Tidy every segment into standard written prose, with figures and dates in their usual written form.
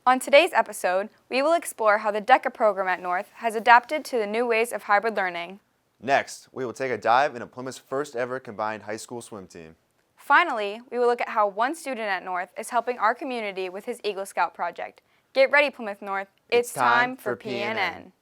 On today's episode, we will explore how the DECA program at North has adapted to the new ways of hybrid learning. Next, we will take a dive into Plymouth's first ever combined high school swim team. Finally, we will look at how one student at North is helping our community with his Eagle Scout project. Get ready, Plymouth North. It's time for PNN.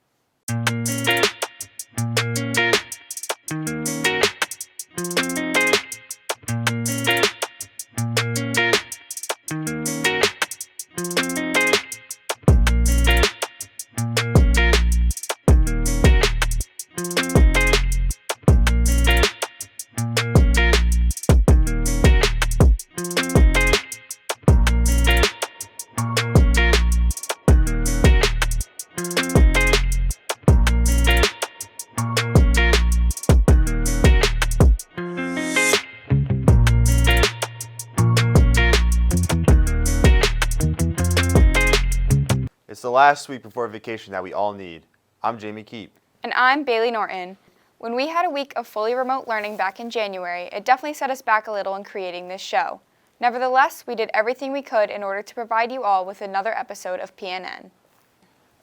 It's the last week before vacation that we all need. I'm Jamie Keep. And I'm Bailey Norton. When we had a week of fully remote learning back in January, it definitely set us back a little in creating this show. Nevertheless, we did everything we could in order to provide you all with another episode of PNN.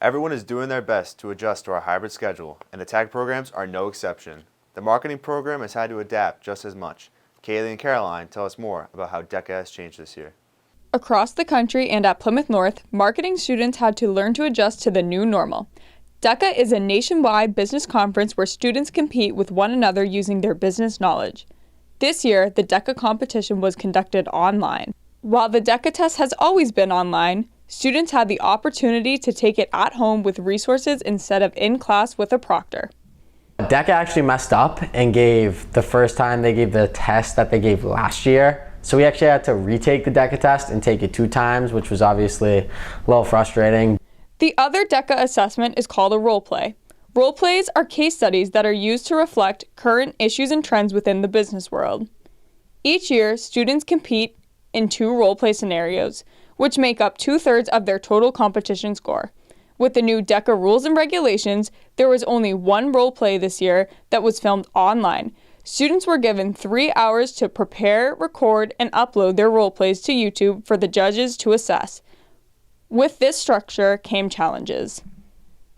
Everyone is doing their best to adjust to our hybrid schedule, and the tag programs are no exception. The marketing program has had to adapt just as much. Kaylee and Caroline tell us more about how DECA has changed this year. Across the country and at Plymouth North, marketing students had to learn to adjust to the new normal. DECA is a nationwide business conference where students compete with one another using their business knowledge. This year, the DECA competition was conducted online. While the DECA test has always been online, students had the opportunity to take it at home with resources instead of in class with a proctor. DECA actually messed up and gave the first time they gave the test that they gave last year. So we actually had to retake the DECA test and take it 2 times, which was obviously a little frustrating. The other DECA assessment is called a role play. Role plays are case studies that are used to reflect current issues and trends within the business world. Each year, students compete in 2 role play scenarios, which make up 2/3 of their total competition score. With the new DECA rules and regulations, there was only 1 role play this year that was filmed online. Students were given 3 hours to prepare, record, and upload their role plays to YouTube for the judges to assess. With this structure came challenges.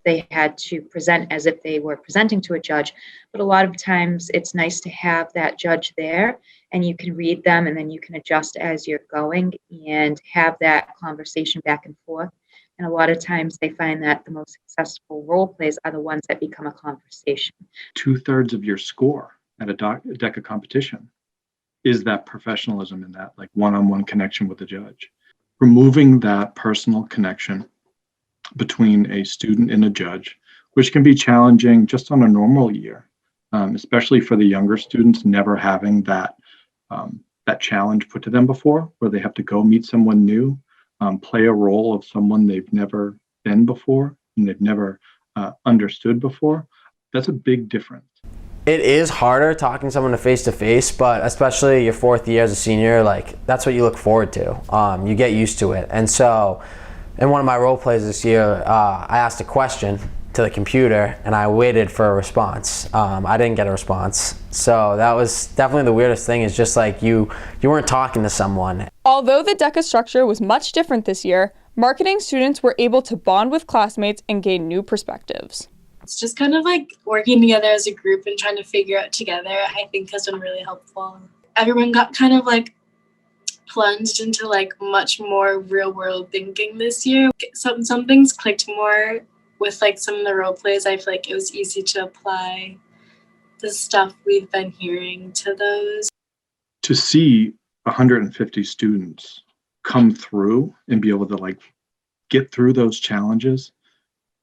They had to present as if they were presenting to a judge, but a lot of times it's nice to have that judge there and you can read them and then you can adjust as you're going and have that conversation back and forth. And a lot of times they find that the most successful role plays are the ones that become a conversation. 2/3 of your score at a DECA competition is that professionalism and that like one-on-one connection with the judge. Removing that personal connection between a student and a judge, which can be challenging just on a normal year, especially for the younger students never having that challenge put to them before, where they have to go meet someone new, play a role of someone they've never been before and they've never understood before. That's a big difference. It is harder talking to someone face to face, but especially your 4th year as a senior, like that's what you look forward to. You get used to it. And so in one of my role plays this year, I asked a question to the computer and I waited for a response. I didn't get a response. So that was definitely the weirdest thing, is just like you weren't talking to someone. Although the DECA structure was much different this year, marketing students were able to bond with classmates and gain new perspectives. It's just kind of like working together as a group and trying to figure out together, I think has been really helpful. Everyone got kind of like plunged into like much more real world thinking this year. Some things clicked more with like some of the role plays. I feel like it was easy to apply the stuff we've been hearing to those. To see 150 students come through and be able to like get through those challenges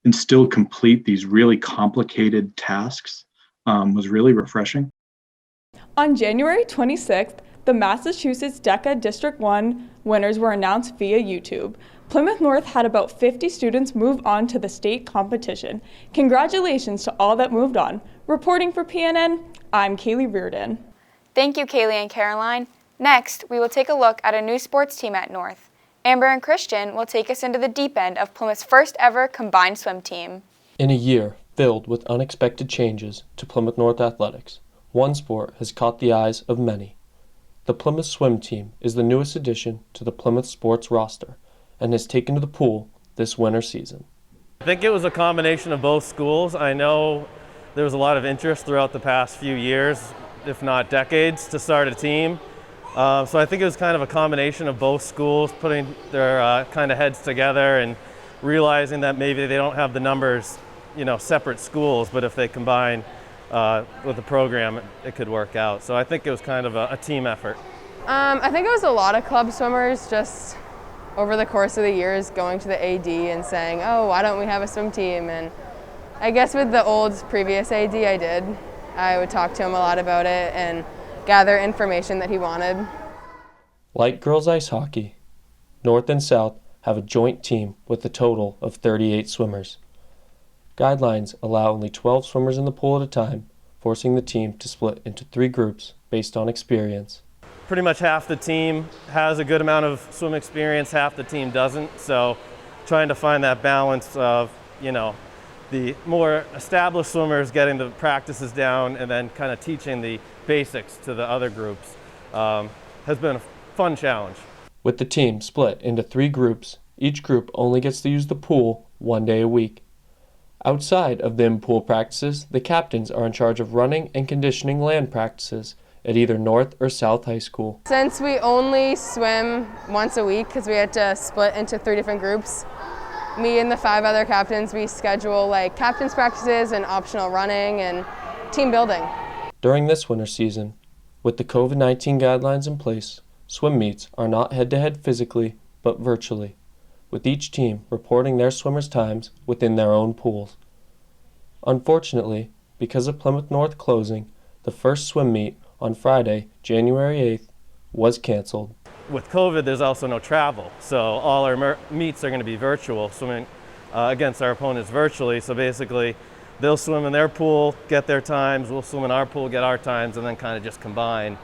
and still complete these really complicated tasks was really refreshing. On January 26th, the Massachusetts DECA District 1 winners were announced via YouTube. Plymouth North had about 50 students move on to the state competition. Congratulations to all that moved on. Reporting for PNN, I'm Kaylee Reardon. Thank you, Kaylee and Caroline. Next, we will take a look at a new sports team at North. Amber and Christian will take us into the deep end of Plymouth's first ever combined swim team. In a year filled with unexpected changes to Plymouth North athletics, one sport has caught the eyes of many. The Plymouth swim team is the newest addition to the Plymouth sports roster and has taken to the pool this winter season. I think it was a combination of both schools. I know there was a lot of interest throughout the past few years, if not decades, to start a team. So I think it was kind of a combination of both schools putting their kind of heads together and realizing that maybe they don't have the numbers, separate schools, but if they combine with the program, it could work out. So I think it was kind of a team effort. I think it was a lot of club swimmers just over the course of the years going to the AD and saying, oh, why don't we have a swim team? And I guess with the old previous AD I would talk to him a lot about it and gather information that he wanted. Like girls ice hockey, North and South have a joint team with a total of 38 swimmers. Guidelines allow only 12 swimmers in the pool at a time, forcing the team to split into 3 groups based on experience. Pretty much half the team has a good amount of swim experience, half the team doesn't. So trying to find that balance of, the more established swimmers getting the practices down and then kind of teaching the basics to the other groups has been a fun challenge. With the team split into 3 groups, each group only gets to use the pool 1 day a week. Outside of the in-pool practices, the captains are in charge of running and conditioning land practices at either North or South High School. Since we only swim once a week because we had to split into 3 different groups, me and the 5 other captains, we schedule captains practices and optional running and team building. During this winter season, with the COVID-19 guidelines in place, swim meets are not head-to-head physically, but virtually, with each team reporting their swimmers' times within their own pools. Unfortunately, because of Plymouth North closing, the first swim meet on Friday, January 8th, was canceled. With COVID, there's also no travel, so all our meets are going to be virtual, swimming against our opponents virtually. So basically, they'll swim in their pool, get their times, we'll swim in our pool, get our times, and then kind of just combine,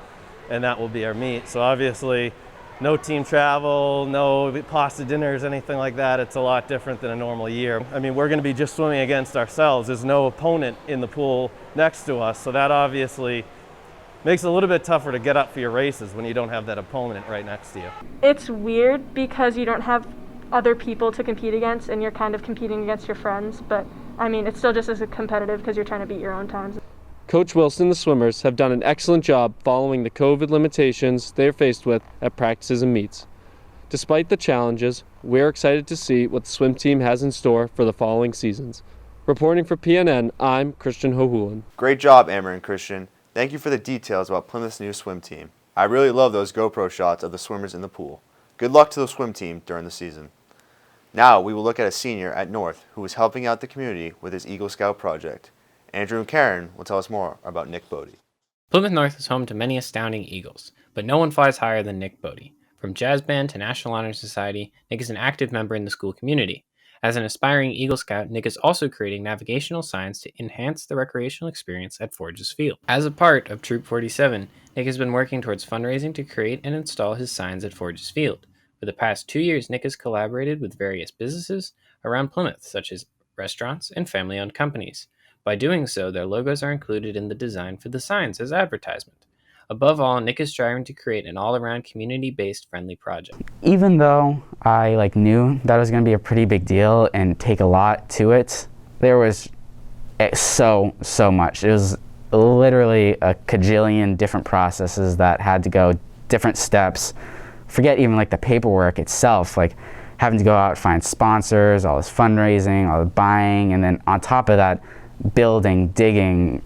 and that will be our meet. So obviously, no team travel, no pasta dinners, anything like that. It's a lot different than a normal year. I mean, we're going to be just swimming against ourselves. There's no opponent in the pool next to us, so that obviously makes it a little bit tougher to get up for your races when you don't have that opponent right next to you. It's weird because you don't have other people to compete against and you're kind of competing against your friends, but I mean, it's still just as competitive because you're trying to beat your own times. Coach Wilson and the swimmers have done an excellent job following the COVID limitations they are faced with at practices and meets. Despite the challenges, we're excited to see what the swim team has in store for the following seasons. Reporting for PNN, I'm Christian Hohulan. Great job, Amber and Christian. Thank you for the details about Plymouth's new swim team. I really love those GoPro shots of the swimmers in the pool. Good luck to the swim team during the season. Now we will look at a senior at North who is helping out the community with his Eagle Scout project. Andrew and Karen will tell us more about Nick Bodie. Plymouth North is home to many astounding Eagles, but no one flies higher than Nick Bodie. From jazz band to National Honor Society, Nick is an active member in the school community. As an aspiring Eagle Scout, Nick is also creating navigational signs to enhance the recreational experience at Forges Field. As a part of Troop 47, Nick has been working towards fundraising to create and install his signs at Forges Field. For the past 2 years, Nick has collaborated with various businesses around Plymouth, such as restaurants and family-owned companies. By doing so, their logos are included in the design for the signs as advertisement. Above all, Nick is striving to create an all-around community-based friendly project. Even though I knew that was going to be a pretty big deal and take a lot to it, there was so much. It was literally a cajillion different processes that had to go, different steps. Forget even the paperwork itself, having to go out and find sponsors, all this fundraising, all the buying, and then on top of that, building, digging,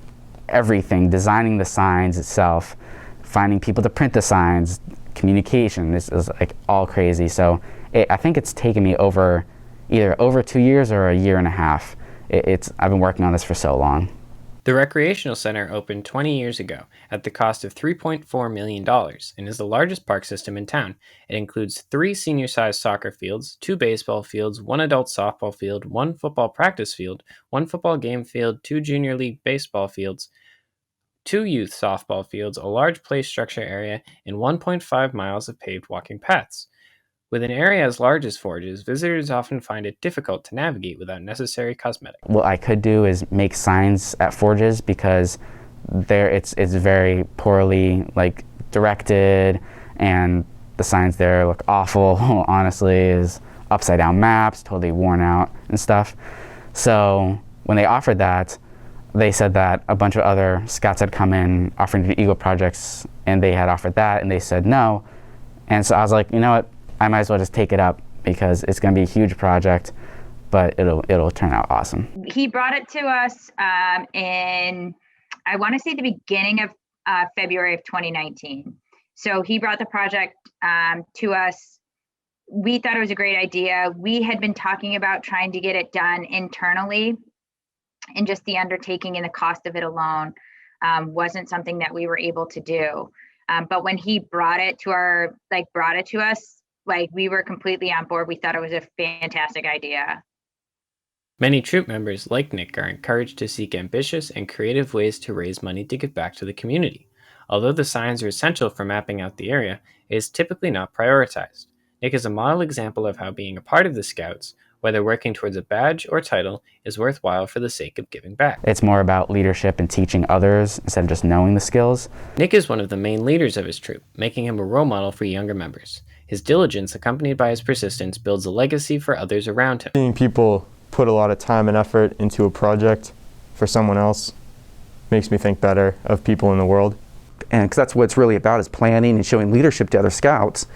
everything, designing the signs itself, finding people to print the signs, communication. This is all crazy. So I think it's taken me either over 2 years or a year and a half. I've been working on this for so long. The Recreational Center opened 20 years ago at the cost of $3.4 million and is the largest park system in town. It includes 3 senior-sized soccer fields, 2 baseball fields, 1 adult softball field, 1 football practice field, 1 football game field, 2 junior league baseball fields, 2 youth softball fields, a large play structure area, and 1.5 miles of paved walking paths. With an area as large as Forges, visitors often find it difficult to navigate without necessary cosmetics. What I could do is make signs at Forges because it's very poorly directed, and the signs there look awful. Honestly, is upside down maps, totally worn out and stuff. So when they offered that, they said that a bunch of other scouts had come in offering to do Eagle projects, and they had offered that, and they said no. And so I was like, you know what, I might as well just take it up because it's going to be a huge project, but it'll turn out awesome. He brought it to us in, I want to say, the beginning of February of 2019. So he brought the project to us. We thought it was a great idea. We had been talking about trying to get it done internally, and just the undertaking and the cost of it alone wasn't something that we were able to do. But when he brought it to us, we were completely on board. We thought it was a fantastic idea. Many troop members, like Nick, are encouraged to seek ambitious and creative ways to raise money to give back to the community. Although the signs are essential for mapping out the area, it is typically not prioritized. Nick is a model example of how being a part of the Scouts, whether working towards a badge or title, is worthwhile for the sake of giving back. It's more about leadership and teaching others instead of just knowing the skills. Nick is one of the main leaders of his troop, making him a role model for younger members. His diligence, accompanied by his persistence, builds a legacy for others around him. Seeing people put a lot of time and effort into a project for someone else makes me think better of people in the world. And because that's what it's really about, is planning and showing leadership to other scouts.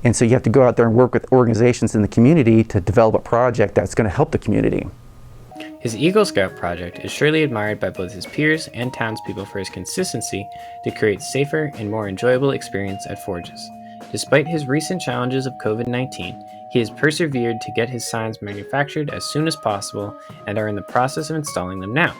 And so you have to go out there and work with organizations in the community to develop a project that's going to help the community. His Eagle Scout project is surely admired by both his peers and townspeople for his consistency to create safer and more enjoyable experience at Forges. Despite his recent challenges of COVID-19, he has persevered to get his signs manufactured as soon as possible and are in the process of installing them now.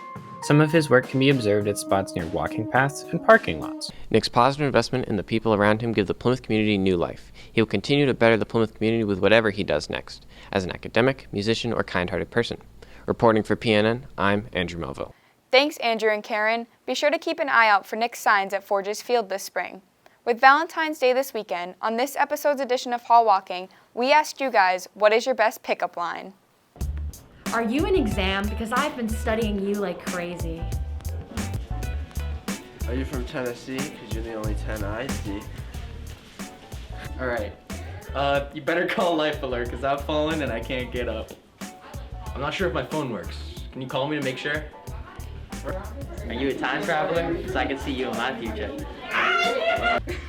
Some of his work can be observed at spots near walking paths and parking lots. Nick's positive investment in the people around him give the Plymouth community new life. He will continue to better the Plymouth community with whatever he does next, as an academic, musician, or kind-hearted person. Reporting for PNN, I'm Andrew Melville. Thanks, Andrew and Karen. Be sure to keep an eye out for Nick's signs at Forges Field this spring. With Valentine's Day this weekend, on this episode's edition of Hall Walking, we asked you guys, what is your best pickup line? Are you in exam? Because I've been studying you like crazy. Are you from Tennessee? Because you're the only 10 I see. Alright. You better call Life Alert because I've fallen and I can't get up. I'm not sure if my phone works. Can you call me to make sure? Are you a time traveler? Because I can see you in my future.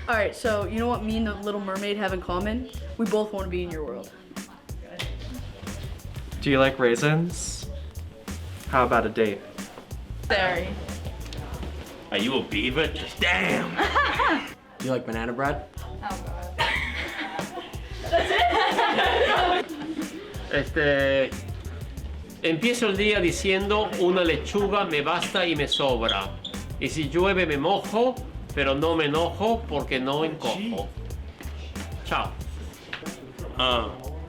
Alright, so you know what me and the Little Mermaid have in common? We both want to be in your world. Do you like raisins? How about a date? Sorry. Are you a beaver? Damn! Do you like banana bread? Oh god. Empiezo el día diciendo una lechuga me basta y me sobra. Y si llueve me mojo, pero no me enojo porque no encojo. Ciao.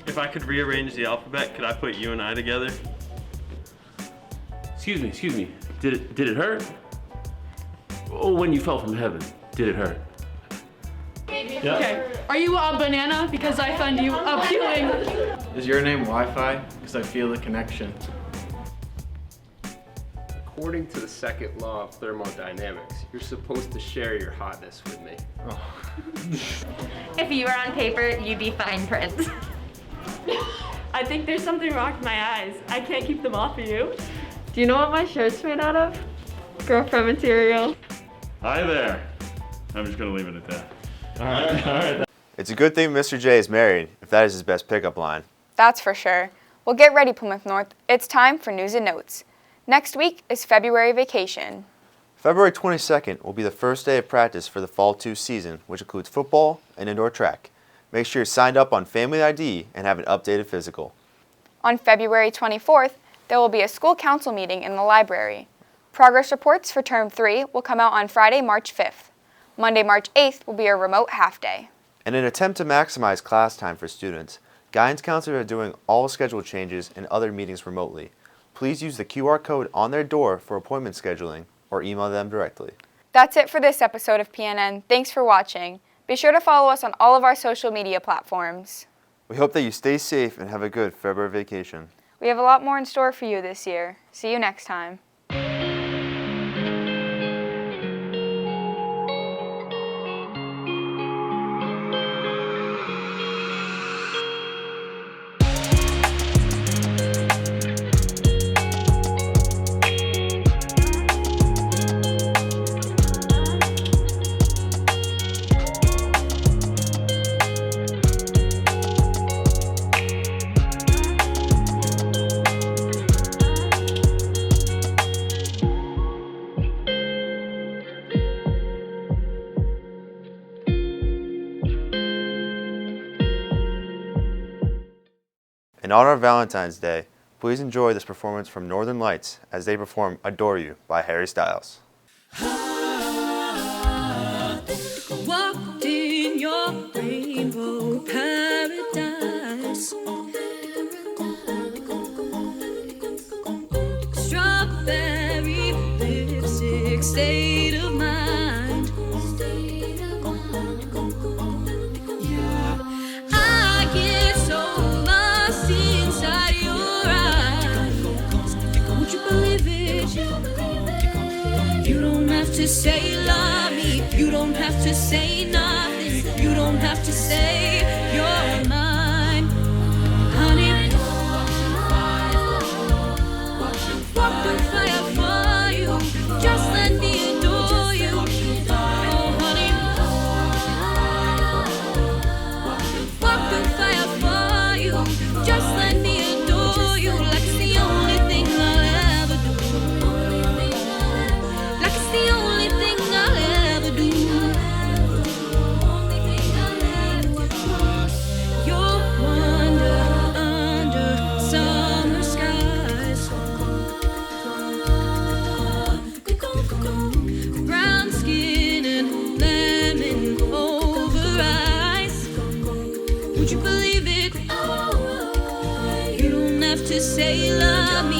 If I could rearrange the alphabet, could I put you and I together? Excuse me. Did it hurt? Oh, when you fell from heaven, did it hurt? Yeah. Okay. Are you a banana? Because I find you appealing. Is your name Wi-Fi? Because I feel the connection. According to the second law of thermodynamics, you're supposed to share your hotness with me. Oh. If you were on paper, you'd be fine print. I think there's something wrong with my eyes. I can't keep them off of you. Do you know what my shirt's made out of? Girlfriend material. Hi there. I'm just gonna leave it at that. All right. It's a good thing Mr. J is married, if that is his best pickup line. That's for sure. Well, get ready, Plymouth North. It's time for news and notes. Next week is February vacation. February 22nd will be the first day of practice for the Fall 2 season, which includes football and indoor track. Make sure you're signed up on Family ID and have an updated physical. On February 24th, there will be a school council meeting in the library. Progress reports for Term 3 will come out on Friday, March 5th. Monday, March 8th will be a remote half-day. In an attempt to maximize class time for students, guidance counselors are doing all schedule changes and other meetings remotely. Please use the QR code on their door for appointment scheduling or email them directly. That's it for this episode of PNN. Thanks for watching. Be sure to follow us on all of our social media platforms. We hope that you stay safe and have a good February vacation. We have a lot more in store for you this year. See you next time. In honor of Valentine's Day, please enjoy this performance from Northern Lights as they perform Adore You by Harry Styles. Walked in your rainbow paradise. Strawberry lipstick, state of mind. I get so lost inside your eyes. Would you believe it? You don't have to say love me. You don't have to say nothing. You don't have to say you're mine, honey. Walk through fire for you. Just let me adore you. Oh, honey. Walk through fire for you. Just let me adore you. Like it's the only thing I'll ever do. Like it's the only thing I'll ever do. You're wonder under summer skies. Brown skin and lemon over eyes. Would you believe it? You don't have to say love me.